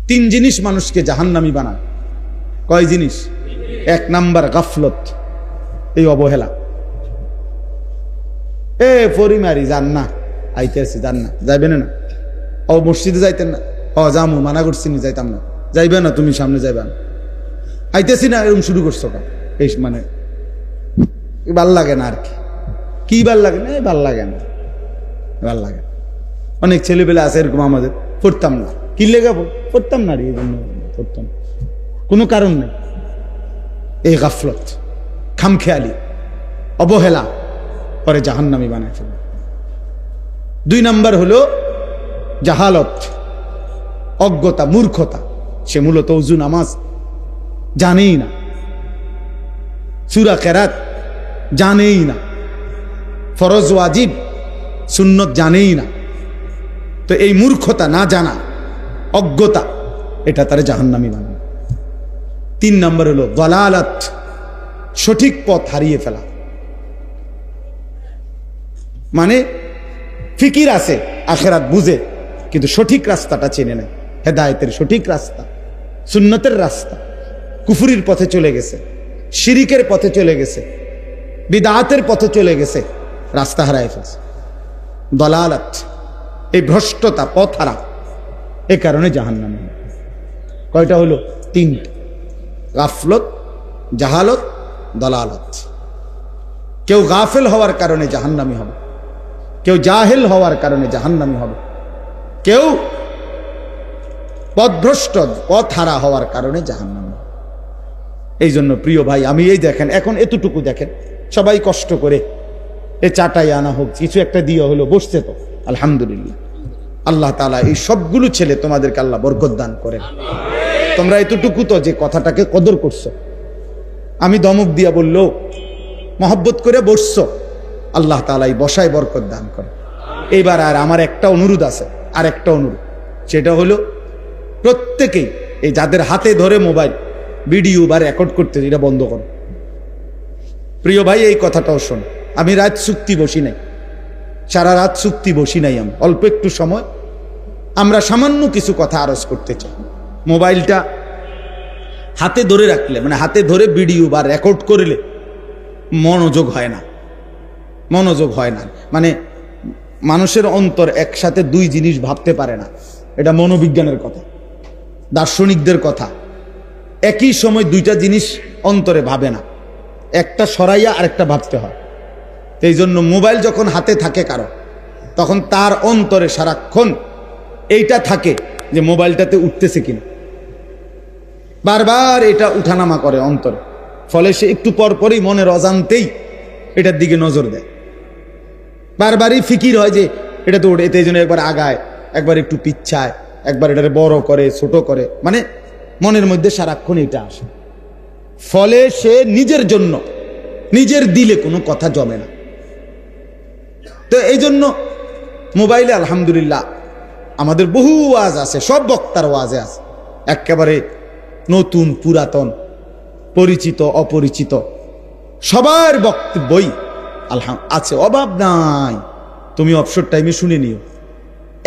তিন জিনিস মানুষকে জাহান্নামী বানায়। কয় জিনিস? এক নাম্বার গাফলত, এই অবহেলা। পরিমারি যান না, আইতে আসি যান না, যাইবেন না। ও মসজিদে যাইতেন না, যামু মানা করছি নি, যাইতাম না। যাইবে না, তুমি সামনে যাইবা না, আইতেছি না, এরকম শুরু করছো কেন? এই মানে ভাল লাগে না আর কি ভাল লাগে না, ভাল লাগে না, ভাল লাগে। অনেক ছেলেপেলে আছে এরকম, আমাদের পড়তাম না, কি লেগে পড়তাম না রে, এই জন্য পড়তাম, কোনো কারণ নেই। এই গাফলত, খামখেয়ালি, অবহেলা পরে জাহান্নামী বানায় ফেলে। দুই নাম্বার হলো জাহালত, অজ্ঞতা, মূর্খতা। সে মূলত ওযু নামাজ জানেই না, সূরা কেরাত জানেই না, ফরজ ওয়াজিব সুন্নত জানেই না। তো এই মূর্খতা, না জানা, অজ্ঞতা, এটা তার জাহান্নামী বানায়। তিন নম্বর হলো দালালাত, সঠিক পথ হারিয়ে ফেলা। মানে ফিকির আছে, আখিরাত বুঝে, কিন্তু সঠিক রাস্তাটা চেনে নেয়। হেদায়েতের সঠিক রাস্তা, সুন্নতের রাস্তা, কুফরির পথে চলে গেছে, শিরিকের পথে চলে গেছে, বিদআতের পথে চলে গেছে, রাস্তা হারায় ফেলছে। দালালাত, এই ভ্রষ্টতা, পথ হারা, এ কারণে জাহান্নামী। কয়টা হলো? তিনটা। গাফলত, জাহালত, দালালত। কেউ গাফেল হওয়ার কারণে জাহান্নামী হবে, কেউ জাহেল হওয়ার কারণে জাহান্নামী হবে, কেউ পথভ্রষ্ট, পথ হারা হওয়ার কারণে জাহান্নামী। এই জন্য প্রিয় ভাই, আমি এই দেখেন, এখন এতটুকু দেখেন, সবাই কষ্ট করে এ চাটাই আনা হোক, কিছু একটা দিয়ে হলো, বসছে তো আলহামদুলিল্লাহ। আল্লাহ তাআলা এই সবগুলো ছেলে তোমাদেরকে আল্লাহ বরকত দান করেন। তোমরা এতটুকু তো যে কথাটাকে কদর করছো, আমি দমক দিয়া বললো, মহব্বত করে বসছো, আল্লাহ তাআলা এই বসায় বরকত দান করে। এইবার আর আমার একটা অনুরোধ আছে, আর একটা অনুরোধ, সেটা হলো প্রত্যেকেই এই যাদের হাতে ধরে মোবাইল ভিডিও বা রেকর্ড করতে, এটা বন্ধ করো। প্রিয় ভাই, এই কথাটাও শোন, আমি রাত চুক্তি বসি নাই, সারা রাত চুক্তি বসি নাই। আমি অল্প একটু সময়, আমরা সামান্য কিছু কথা আরজ করতে চাই। মোবাইলটা হাতে ধরে রাখলে, মানে হাতে ধরে ভিডিও বা রেকর্ড করলে মনোযোগ হয় না, মনোযোগ হয় না। মানে মানুষের অন্তর একসাথে দুই জিনিস ভাবতে পারে না, এটা মনোবিজ্ঞানের কথা, দার্শনিকদের কথা। একই সময় দুইটা জিনিস অন্তরে ভাবে না, একটা সরাইয়া আরেকটা ভাবতে হয়। এই জন্য মোবাইল যখন হাতে থাকে কারো, তখন তার অন্তরে সারাক্ষণ এইটা থাকে যে মোবাইলটাতে উঠতেছে কিনা, বারবার এটা উঠানামা করে অন্তরে। ফলে সে একটু পর পরই মনের অজান্তেই এটার দিকে নজর দেয়, বারবারই ফিকির হয় যে এটা তো ওঠে, এই জন্য একবার আগায়, একবার একটু পিচ্ছায়, একবার এটারে বড় করে, ছোট করে, মানে মনের মধ্যে সারাক্ষণ এটা আসে। ফলে সে নিজের জন্য, নিজের দিলে কোনো কথা জমে না। তো এই জন্য মোবাইলে আলহামদুলিল্লাহ আমাদের বহু ওয়াজ আছে, সব বক্তার ওয়াজে আছে, একেবারে নতুন পুরাতন, পরিচিত অপরিচিত, সবার বক্তব্যই আছে, অভাব নাই। তুমি অবসর টাইমে শুনে নিও।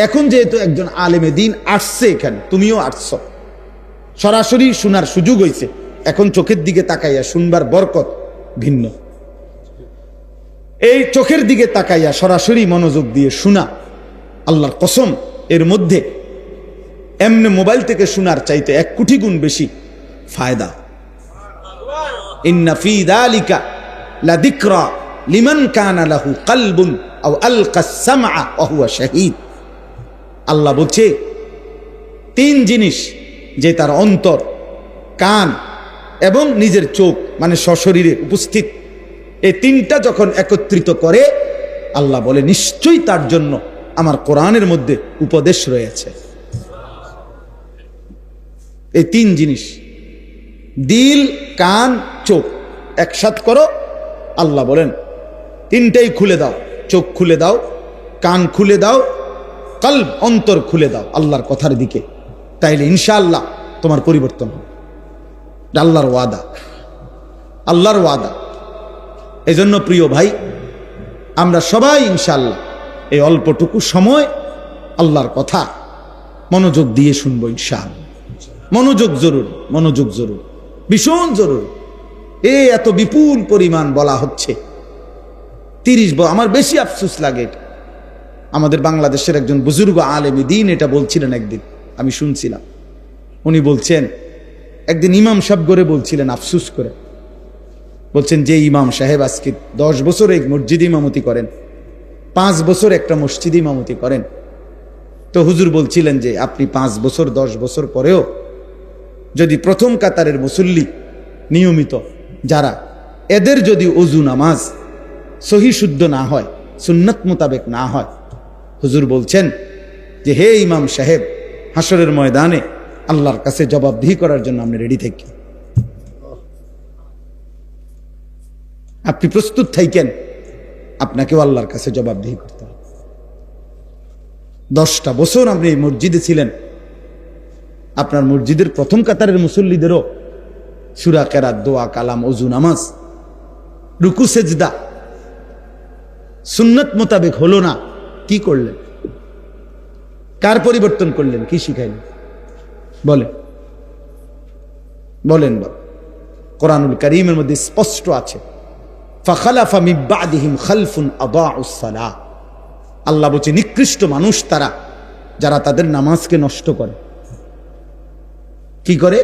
এখন যেহেতু একজন আলেমে দিন আসছে এখানে, তুমিও আসছো, সরাসরি শোনার সুযোগ হয়েছে, এখন চোখের দিকে তাকাইয়া শুনবার বরকত ভিন্ন। এই চোখের দিকে তাকাইয়া সরাসরি মনোযোগ দিয়ে শোনা, আল্লাহর কসম, এর মধ্যে এমনি মোবাইল থেকে শোনার চাইতে 1 কোটি গুণ বেশি ফায়দা। ইন্না ফি যালিকা লাযিকরা লিমান কানা লাহু কলবুন আও আলকা সামআ ওয়া হুয়া শাহীদ। আল্লাহ বলছে 3 জিনিস, যে তার অন্তর, কান এবং নিজের চোখ, মানে সশরীরে উপস্থিত, এই 3টা যখন একত্রিত করে, আল্লাহ বলে নিশ্চয়ই তার জন্য আমার কোরআনের মধ্যে উপদেশ রয়েছে। এই 3 জিনিস, দিল, কান, চোখ একসাথ করো, আল্লাহ বলেন 3টাই খুলে দাও, চোখ খুলে দাও, কান খুলে দাও, কলব, অন্তর খুলে দাও আল্লাহর কথার দিকে, তাইলে ইনশাআল্লাহ তোমার পরিবর্তন হবে। আল্লাহর ওয়াদা, আল্লাহর ওয়াদা। এজন্য প্রিয় ভাই, আমরা সবাই ইনশাআল্লাহ এই অল্পটুকু সময় আল্লাহর কথা মনোযোগ দিয়ে শুনবো ইনশাআল্লাহ। মনোযোগ জরুরি, মনোযোগ জরুরি, ভীষণ জরুরি। এত বিপুল পরিমাণ বলা হচ্ছে 30 আমার বেশি আফসোস লাগে এটা। আমাদের বাংলাদেশের একজন বুজুর্গ আলেমী দ্বীন এটা বলছিলেন একদিন, আমি শুনছিলাম। উনি বলছেন একদিন ইমাম সাহেব করে বলছিলেন আফসোস করে, বলছেন যে ইমাম সাহেব আজকে 10 বছর এক মসজিদে ইমামতি করেন, 5 বছর একটা মসজিদে ইমামতি করেন, তো হুজুর বলছিলেন যে আপনি 5 বছর 10 বছর পরেও যদি প্রথম কাতারের মুসল্লি নিয়মিত যারা, এদের যদি ওযু নামাজ সহি শুদ্ধ না হয়, সুন্নাত মোতাবেক না হয়, হুজুর বলছেন যে হে ইমাম সাহেব, হাসরের ময়দানে আল্লাহর কাছে জবাবদিহি করার জন্য আপনি রেডি থাকি, আপনি প্রস্তুত থাকেন, আপনাকেও আল্লাহর কাছে জবাবদিহি করতে হবে। 10টা বছর আপনি এই মসজিদে ছিলেন, আপনার মসজিদের প্রথম কাতারের মুসল্লিদেরও সূরা কেরাত, দোয়া, কালাম, ওযু, নামাজ, রুকু, সেজদা সুন্নাত মোতাবেক হলো না, কি করলেন? কার পরিবর্তন করলেন? কি শিখাইলেন? বলেন বলেন বলেন। কোরআনুল কারীমের মধ্যে স্পষ্ট আছে, ফাখালাফা মিন বাদিহিম খালফুন আদাউস সালাহ। আল্লাহ বলছে নিকৃষ্ট মানুষ তারা যারা তাদের নামাজকে নষ্ট করে। কি করে?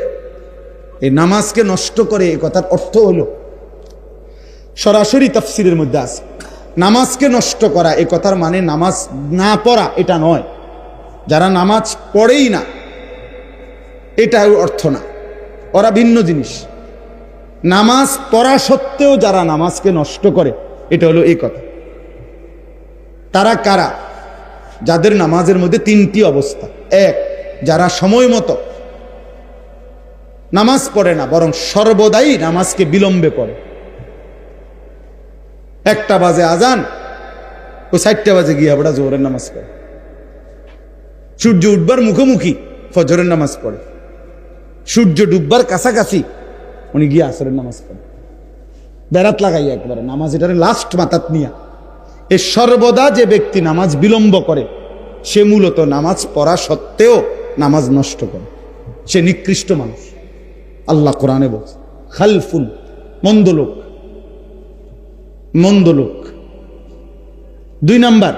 এই নামাজকে নষ্ট করে, এই কথার অর্থ হলো সরাসরি তাফসীরের মধ্যে আছে, নামাজকে নষ্ট করা এই কথার মানে নামাজ না পড়া এটা নয়, যারা নামাজ পড়েই না এটা অর্থ না, ওরা ভিন্ন জিনিস। নামাজ পড়া সত্ত্বেও যারা নামাজকে নষ্ট করে এটা হলো এই কথা। তারা কারা? যাদের নামাজের মধ্যে 3টি অবস্থা। 1, যারা সময় মতো নামাজ পড়ে না, বরং সর্বদাই নামাজকে বিলম্বে পড়ে। 1টা বাজে আজান, ও 4টা বাজে গিয়ে আবার জোহরের নামাজ পড়ে। সূর্য উঠবার মুখোমুখি ফজরের নামাজ পড়ে, সূর্য ডুববার কাছাকাছি উনি গিয়ে আসরের নামাজ পড়ে, বেড়াত লাগাইয়া একবারে নামাজ এটারে লাস্ট মাথাত নিয়া। এই সর্বদা যে ব্যক্তি নামাজ বিলম্ব করে সে মূলত নামাজ পড়া সত্ত্বেও নামাজ নষ্ট করে, সে নিকৃষ্ট মানুষ। আল্লাহ কোরআনে বলছে খালফুন, মন্দ লোক, মন্দ লোক। 2 নাম্বার,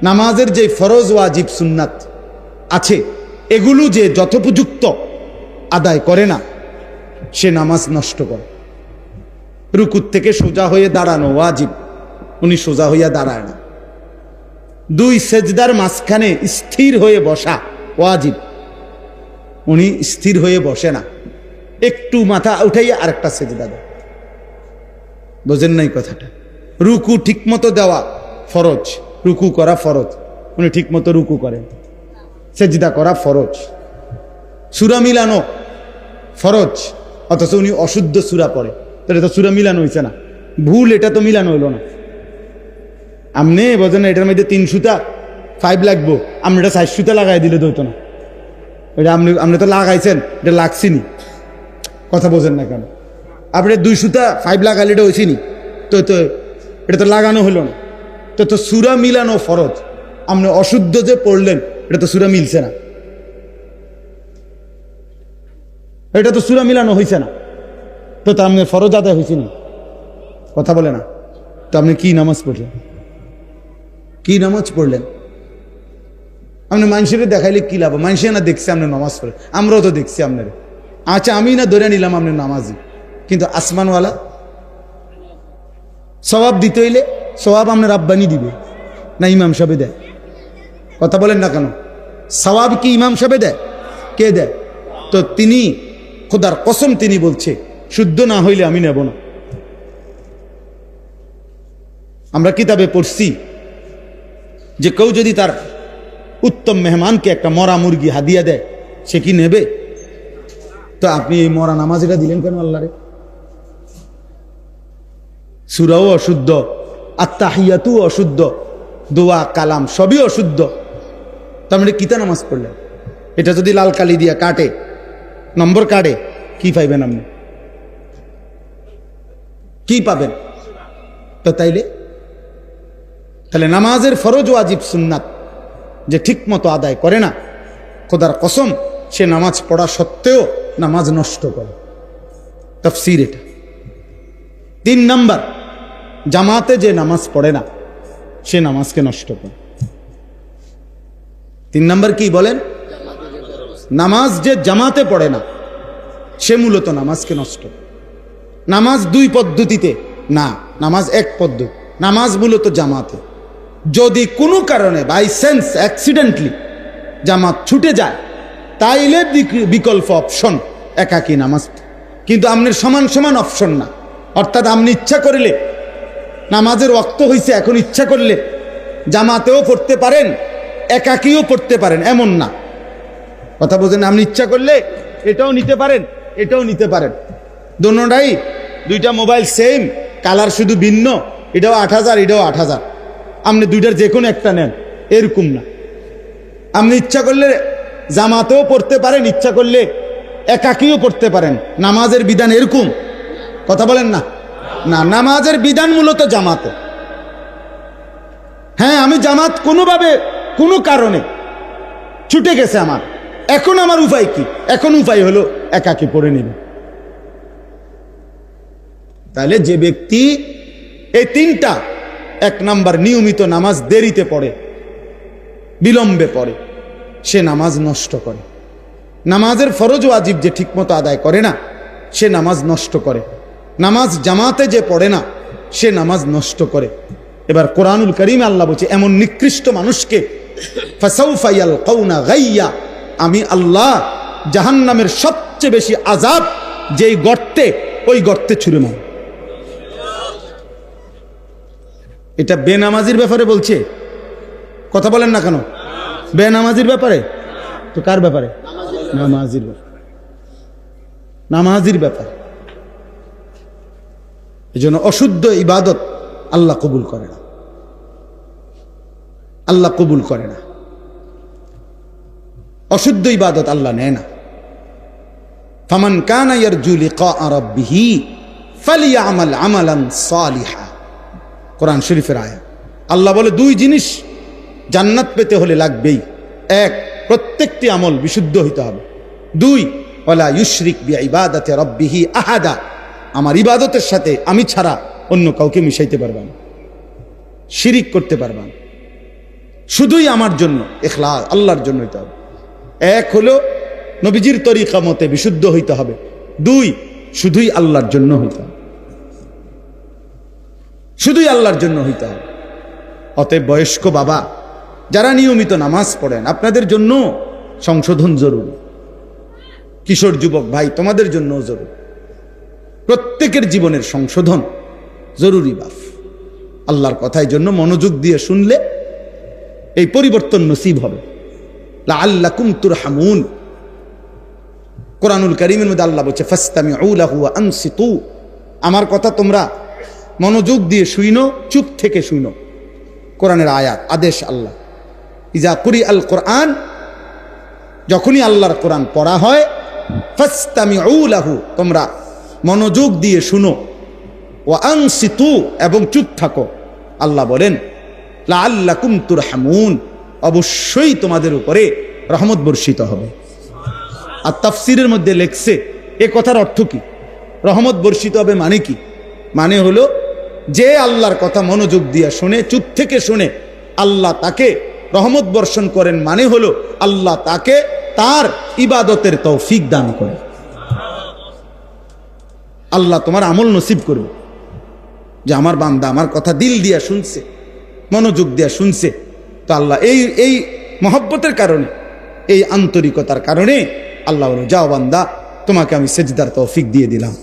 নামাজের যে ফরজ ওয়াজিব সুন্নাত আছে এগুলো যে যথোপযুক্ত আদায় করে না সে নামাজ নষ্ট করে। রুকুর থেকে সোজা হয়ে দাঁড়ানো ওয়াজিব, উনি সোজা হইয়া দাঁড়ায় না। 2, সেজদার মাঝখানে স্থির হয়ে বসা ওয়াজিব, উনি স্থির হয়ে বসে না, একটু মাথা উঠাইয়া আরেকটা সেজদা দেয়। বোঝেন নাই কথাটা? রুকু ঠিক মতো দেওয়া ফরজ, রুকু করা ফরজ, উনি ঠিক মতো রুকু করেন। সেজদা করা ফরজ, সূরা মিলানো ফরজ, অথচ উনি অশুদ্ধ সূরা পড়ে। তাহলে তো সূরা মিলানো হয়েছে না, ভুল, এটা তো মিলানো হইল না। আপনি বোঝেন না এটার মধ্যে 3 সুতা 5 লাগবো, আপনি এটা 4 সুতা লাগাই দিলে তো হইতো না। এটা আপনি তো লাগাইছেন, এটা লাগছিনি, কথা বোঝেন না কেন? আপনি 2 সুতা 5 লাগাইলে এটা হয়েছিনি, তো এটা তো লাগানো হলো না। তো সূরা মিলানো ফরজ, আপনি অশুদ্ধ যে পড়লেন এটা তো সূরা মিলছে না, এটা তো সূরা মিলানো হয়েছে না, তো আপনি ফরজ আদায় হয়েছে না, কথা বলে না। তো আপনি কি নামাজ পড়লেন? কি নামাজ পড়লেন? আপনি মানুষের দেখাইলে কি লাভ? মানুষে না দেখছে আপনি নামাজ পড়ে, আমরাও তো দেখছি আপনার। আচ্ছা, আমি না ধরে নিলাম আপনি নামাজি, কিন্তু আসমানওয়ালা সওয়াব দিতে হইলে সওয়াব আপনার রাব্বানি দিবে না ইমাম সাহেব দেয়? কথা বলেন না কেন? সওয়াব কি ইমাম সাহেব দেয়? কে দেয়? তো তিনি খোদার কসম তিনি বলছে শুদ্ধ না হইলে আমি নেব না। আমরা কিতাবে পড়ছি যে কেউ যদি তার উত্তম মেহমানকে একটা মরা মুরগি হাদিয়া দেয় সে কি নেবে? তো আপনি এই মরা নামাজিটা দিলেন কেন আল্লাহরে? সূরাও অশুদ্ধ, আত্তাহিয়াতু অশুদ্ধ, দোয়া কালাম সবই অশুদ্ধ, তার মানে কিতা নামাজ পড়লেন? এটা যদি লাল কালি দিয়া কাটে, নম্বর কাটে, কি পাইবেন আপনি? কি পাবেন? তো তাহলে নামাজের ফরজ ওয়াজিব সুন্নাত যে ঠিক মতো আদায় করে না, খোদার কসম সে নামাজ পড়া সত্ত্বেও নামাজ নষ্ট করে। তাফসীর এটা। 3 নাম্বার, জামাতে যে নামাজ পড়ে না সে নামাজকে নষ্ট করে। 3 নাম্বার কি বলেন? নামাজ যে জামাতে পড়ে না সে মূলত নামাজকে নষ্ট করে। নামাজ 2 পদ্ধতিতে না, নামাজ 1 পদ্ধতি। নামাজ মূলত জামাতে। যদি কোনো কারণে বাই সেন্স অ্যাক্সিডেন্টলি জামাত ছুটে যায় তাইলে বিকল্প অপশন একাকী নামাজ, কিন্তু আপনার সমান সমান অপশন না। অর্থাৎ আপনি ইচ্ছা করলে নামাজের ওয়াক্ত হয়েছে, এখন ইচ্ছা করলে জামাতেও পড়তে পারেন, একাকীও পড়তে পারেন, এমন না। কথা বোঝেন? আপনি ইচ্ছা করলে এটাও নিতে পারেন, এটাও নিতে পারেন। দোনোটাই, 2টা মোবাইল সেম, কালার শুধু ভিন্ন, এটাও 8000, এটাও 8000। আপনি 2টার যে কোনো একটা নেন, এরকম না। আপনি ইচ্ছা করলে জামাতেও পড়তে পারেন, ইচ্ছা করলে একাকীও পড়তে পারেন। নামাজের বিধান এরকম? কথা বলেন না। না, নামাজের বিধান মূলত জামাতে। হ্যাঁ, আমি জামাত কোনোভাবে কোনো কারণে ছুটে গেছে আমার, এখন আমার উপায় কি? এখন উপায় হলো একাকী পড়ে নেবে। তাহলে যে ব্যক্তি এই 3টা, 1 নাম্বার নিয়মিত নামাজ দেরিতে পড়ে, বিলম্বে পড়ে, সে নামাজ নষ্ট করে। নামাজের ফরজ ওয়াজিব যে ঠিকমতো আদায় করে না সে নামাজ নষ্ট করে। নামাজ জামাতে যে পড়ে না সে নামাজ নষ্ট করে। এবার কোরআনুল কারীমে আল্লাহ বলছে এমন নিকৃষ্ট মানুষকে ফাসাউফা ইয়ালকাউনা গাইয়া, আমি আল্লাহ জাহান্নামের সবচেয়ে বেশি আযাব যেই গর্তে, ওই গর্তে ছুঁড়ে মারব। এটা বেনামাজির ব্যাপারে বলছে, কথা বলেন না কেন? বেনামাজির ব্যাপারে তো কার ব্যাপারে? নামাজির ব্যাপারে। নামাজির ব্যাপারে। এজন্য অশুদ্ধ ইবাদত আল্লাহ কবুল করে না, আল্লাহ কবুল করে না। অশুদ্ধ ইবাদত আল্লাহ নেয় না। ফামান কানা ইয়ারজু লিকা রাব্বিহি ফালিয়ামাল আমালান সালিহা, কোরআন শরীফের আয়াত। আল্লাহ বলে 2 জিনিস জান্নাত পেতে হলে লাগবেই। 1, প্রত্যেকটি আমল বিশুদ্ধ হইতে হবে। 2, ওয়ালা ইউশরিক বিইবাদাতি রাব্বিহি আহাদা, আমার ইবাদতের সাথে আমি ছাড়া অন্য কাউকে মিশাইতে পারবা না, শিরিক করতে পারবা না। শুধুই আমার জন্য, ইখলাস আল্লাহর জন্য হইতে হবে। 1 হলো নবীজির তরিকা মতে বিশুদ্ধ হইতে হবে। 2, শুধুই আল্লাহর জন্য হইতে হবে, শুধুই আল্লাহর জন্য হইতে হবে। অতএব বয়স্ক বাবা যারা নিয়মিত নামাজ পড়েন, আপনাদের জন্য সংশোধন জরুরি। কিশোর যুবক ভাই, তোমাদের জন্য জরুরি। প্রত্যেকের জীবনের সংশোধন জরুরি বাপ। আল্লাহর কথার জন্য মনোযোগ দিয়ে শুনলে এই পরিবর্তন নসিব হবে। লাআল্লাকুম তুরহামুন, কোরআনুল কারীমের মধ্যে আল্লাহ বলছে ফাসতামিউ লাহু ওয়া আনসিতু, আমার কথা তোমরা মনোযোগ দিয়ে শুইনো, চুপ থেকে শুইনো। কোরআনের আয়াত, আদেশ আল্লাহ। ইজা কুরিআল কোরআন, যখনই আল্লাহর কোরআন পড়া হয়, ফাসতামিউ লাহু, তোমরা মনোযোগ দিয়ে শুনো, ওয়া আনসিতু, এবং চুপ থাকো। আল্লাহ বলেন লাআল্লাকুম তুরহামুন, অবশ্যই তোমাদের উপরে রহমত বর্ষিত হবে। আর তাফসীরের মধ্যে লেখছে এ কথার অর্থ কি? রহমত বর্ষিত হবে মানে কি? মানে হলো যে আল্লাহর কথা মনোযোগ দিয়ে শুনে, চুপ থেকে শুনে, আল্লাহ তাকে রহমত বর্ষণ করেন। মানে হলো আল্লাহ তাকে তার ইবাদতের তৌফিক দান করে। আল্লাহ তোমার আমল নসিব করবে যে আমার বান্দা আমার কথা দিল দিয়া শুনছে, মনোযোগ দিয়া শুনছে। তো আল্লাহ এই মহব্বতের কারণে, এই আন্তরিকতার কারণে আল্লাহ বলে, যাও বান্দা, তোমাকে আমি সেজদার তৌফিক দিয়ে দিলাম,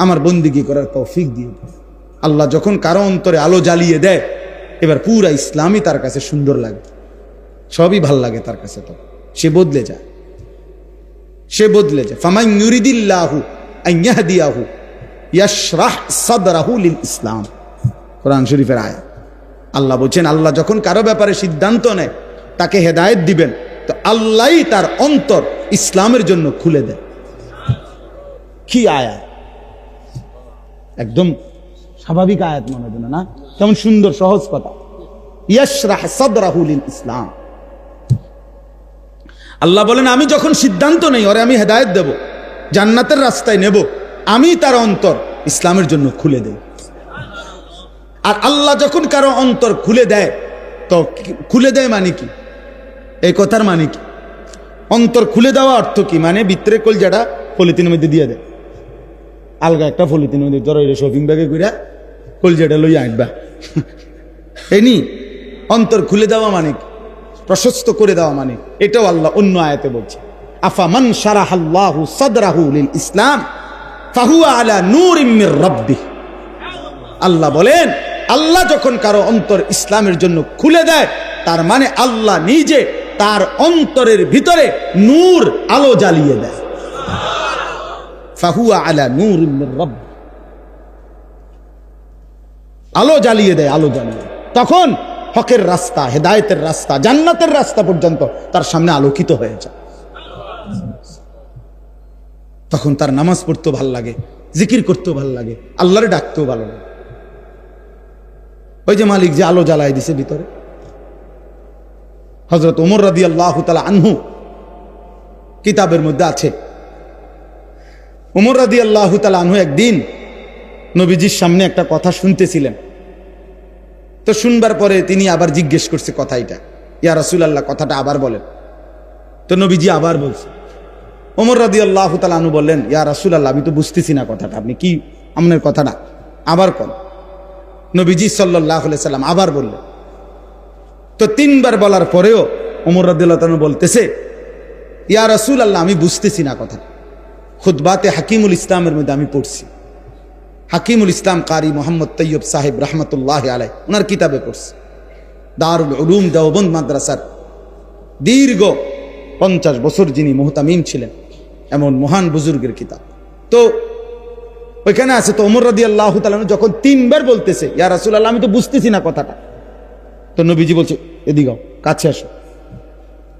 আমার বন্দিগি করার তৌফিক দিয়ে দিলাম। আল্লাহ যখন কারো অন্তরে আলো জ্বালিয়ে দেয়, এবার পুরা ইসলামই তার কাছে সুন্দর লাগে, সবই ভাল লাগে তার কাছে। তো সে বদলে যায়, সে বদলে যায়। ফামান ইউরিদিল্লাহু আন ইয়াহদিয়াহু ইয়াশরাহ সাদরাহু লিল ইসলাম, কোরআন শরীফের আয়াত। আল্লাহ বলছেন, আল্লাহ যখন কারো ব্যাপারে সিদ্ধান্ত নেয়, তাকে হেদায়েত দিবেন, তো আল্লাহই তার অন্তর ইসলামের জন্য খুলে দেয়। কি আয়াত! একদম স্বাভাবিক আয়াত মনে হয় না? কেমন সুন্দর সহজ কথা। ইয়াশরাহ সাদরাহু লিল ইসলাম। আল্লাহ বলেন আমি যখন সিদ্ধান্ত নেই ওরে আমি হেদায়েত দেব, জান্নাতের রাস্তায় নেব, আমি তার অন্তর ইসলামের জন্য খুলে দেই। আর আল্লাহ যখন কারো অন্তর খুলে দেয়, তো খুলে দেয় মানে কি, এই কথার মানে কি? অন্তর খুলে দেওয়া অর্থ কি? মানে ভিতরে কলজাটা পলিথিনের মধ্যে দিয়ে দেয়, আলগা একটা পলিথিনের মধ্যে ধরো শপিং ব্যাগে করে কলজাটা লইয়া আনবা। এনি অন্তর খুলে দেওয়া মানে কি, প্রশস্ত করে দেওয়া মানে, এটাও আল্লাহ অন্য আয়াতে বলছে, আফামান শারাহাল্লাহু সাদরাহু লিল ইসলাম ফাহুয়া আলা নূরিম মির রাব্বিহ। আল্লাহ বলেন আল্লাহ যখন কারো অন্তর ইসলামের জন্য খুলে দেয়, তার মানে আল্লাহ নিজে তার অন্তরের ভিতরে নূর, আলো জ্বালিয়ে দেয়। ফাহুয়া আলা নূরিম মির রাব্বিহ, আলো জ্বালিয়ে দেয়, আলো জ্বালিয়ে দেয়। তখন হকের রাস্তা, হেদায়েতের রাস্তা, জান্নাতের রাস্তা পর্যন্ত তার সামনে আলোকিত হয়ে যায়। তখন তার নামাজ পড়তেও ভাল লাগে, জিকির করতেও ভাল লাগে, আল্লাহরে ডাকতেও ভালো লাগে। ওই যে মালিক যে আলো জ্বালায় দিছে ভিতরে। হযরত ওমর রাদিয়াল্লাহু তাআলা আনহু কিতাবের মধ্যে আছে, ওমর রাদিয়াল্লাহু তাআলা আনহু একদিন নবীজির সামনে একটা কথা শুনতেছিলেন। তো শুনবার পরে তিনি আবার জিজ্ঞেস করছে কথা, এটা ইয়া রাসূলুল্লাহ কথাটা আবার বলেন। তো নবীজি আবার বলছে। ওমর রাদিয়াল্লাহু তাআলা আনহু বললেন, ইয়া রাসূলুল্লাহ আমি তো বুঝতেছি না কথাটা, আপনি কি আপনার কথাটা আবার কোন। নবীজি সাল্লাল্লাহু আলাইহি সাল্লাম আবার বললেন। তো তিনবার বলার পরেও ওমর রাদিয়াল্লাহু তাআলা বলতেছে, ইয়া রাসূলুল্লাহ আমি বুঝতেছি না কথাটা। খুতবাতে হাকিমুল ইসলামের মধ্যে আমি পড়ছি, হাকিমুল ইসলাম কারি মোহাম্মদ তৈয়ব সাহেব রহমতুল্লাহ আলাই ওনার কিতাবে পড়ছি, দারুল উলুম দেওবন্দ মাদ্রাসার দীর্ঘ 50 বছর যিনি মুহতামিম ছিলেন, এমন মহান বুজুর্গের কিতাব। তো ওইখানে আছে। তো ওমর রাদিয়াল্লাহু তাআলা যখন তিনবার বলতেছে, ইয়া রাসূলুল্লাহ আমি তো বুঝতেছি না কথাটা, তো নবীজি বলছে এদিকে কাছে আসো।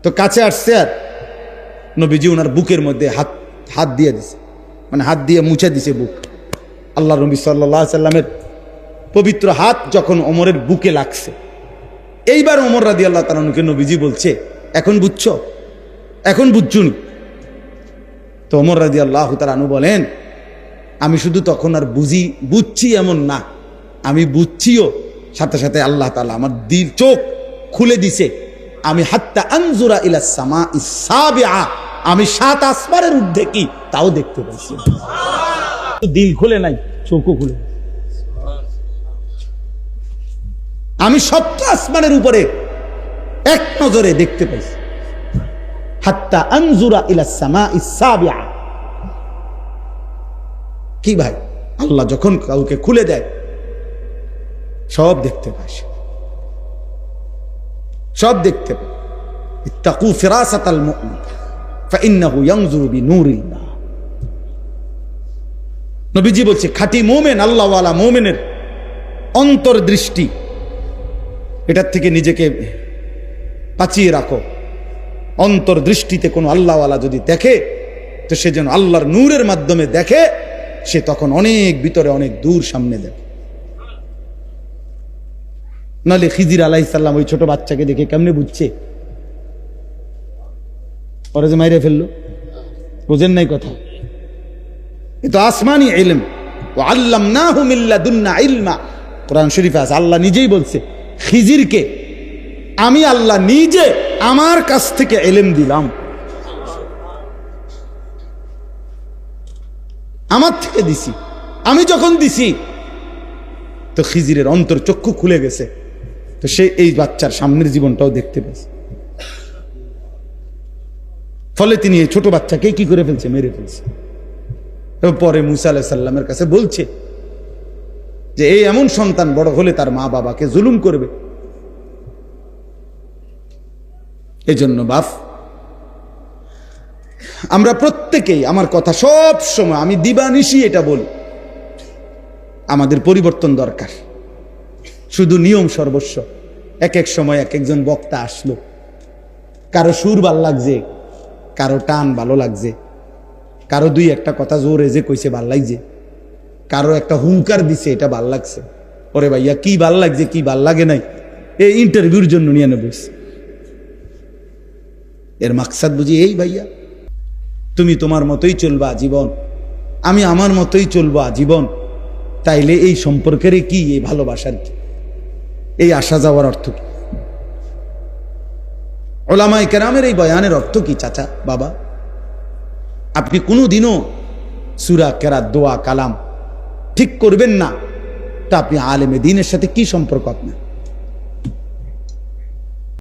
তো কাছে আসছে, আর নবীজি ওনার বুকের মধ্যে হাত দিয়ে দিছে, মানে হাত দিয়ে মুছে দিছে বুক। আল্লাহ নবী সাল্লাল্লাহু আলাইহি সাল্লামের পবিত্র হাত যখন ওমরের বুকে লাগছে, এইবার ওমর রাদিয়াল্লাহু তাআলা কে নবীজি বলছে, এখন বুঝছো, এখন বুঝছুন। তো ওমর রাদিয়াল্লাহু তাআলা বলেন, আমি শুধু তখন আর বুঝছি এমন না, আমি বুঝছিও, সাথে সাথে আল্লাহ তাআলা আমার দিল চোখ খুলে দিছে। আমি হাত্তা আনজুরা ইলা সামাইস সাবিআ, আমি 7 আসমানের ঊর্ধ্বে কি তাও দেখতে পাইছি। দিল খুলে নাই, চোখও খুলে, আমি 7 আসমানের উপরে এক নজরে দেখতে পাইছি। হাত্তা আনজুরা ইলা সামাইস সাবিআ। কি ভাই, আল্লাহ যখন কাউকে খুলে দেয় সব দেখতে পায়, সব দেখতে পায়। ইত্তাকু ফিরাসাতাল মুমিন ফাইন্নাহু ইয়ানজুরু বিনূরিল্লাহ। নবীজি বলছে খাঁটি মুমিন, আল্লাহওয়ালা মুমিনের অন্তর্দৃষ্টি, এটার থেকে নিজেকে বাঁচিয়ে রাখো। অন্তর্দৃষ্টিতে কোনো আল্লাহওয়ালা যদি দেখে, তো সে যেন আল্লাহর নূরের মাধ্যমে দেখে, সে তখন অনেক ভিতরে, অনেক দূর সামনে দেখে। নাহলে খিজির আলাইহিস সালাম ওই ছোট বাচ্চাকে দেখে কেমনে বুঝছে ওরা যে মাইরে ফেললো? বুঝেন নাই কথা? এ তো আসমানি ইলম, ওয়া আল্লামনাহু মিন লাদুন্না ইলমা। কোরআন শরীফে আছে, আল্লাহ নিজেই বলছে খিজিরকে আমি আল্লাহ নিজে আমার কাছ থেকে ইলম দিলাম, আমার থেকে দিছি। আমি যখন দিছি তো খিজিরের অন্তর চক্ষু খুলে গেছে, তো সে এই বাচ্চার সামনের জীবনটাও দেখতে পেয়েছে। ফলে তিনি এই ছোট বাচ্চাকে কি করে ফেলছে, মেরে ফেলছে। পরে মুসা আলাইহিস সালামের কাছে বলছে যে এই এমন সন্তান বড় হলে তার মা বাবাকে জুলুম করবে। এজন্য বাপ, আমরা প্রত্যেকেই, আমার কথা সব সময় আমি দিবানিশি এটা বলি, আমাদের পরিবর্তন দরকার। শুধু নিয়ম সর্বস্ব। এক এক সময় এক একজন বক্তা আসলো, কারো সুর ভাল লাগছে, কারো টান ভালো লাগছে, কারো দুই একটা কথা জোরে যে কইছে ভাল লাগছে, কারো একটা হুঙ্কার দিছে এটা ভাল লাগছে। ওরে ভাইয়া কি ভাল লাগছে কি ভাল লাগে নাই এই ইন্টারভিউর জন্য নিয়ে নেব। এর মাকসাদ বুঝি এই ভাইয়া, তুমি তোমার মতোই চলবা জীবন, আমি আমার মতোই চলবো আজীবন, তাইলে এই সম্পর্কের কি, এই ভালোবাসার কি, এই আসা যাওয়ার অর্থ কি? ওলামায়ে কেরামের এই বয়ানের অর্থ কি চাচা বাবা? আপনি কোনোদিনও সূরা কেরাত দোয়া কালাম ঠিক করবেন না, তা আপনি আলেমে দ্বীনের সাথে কি সম্পর্ক আপনার?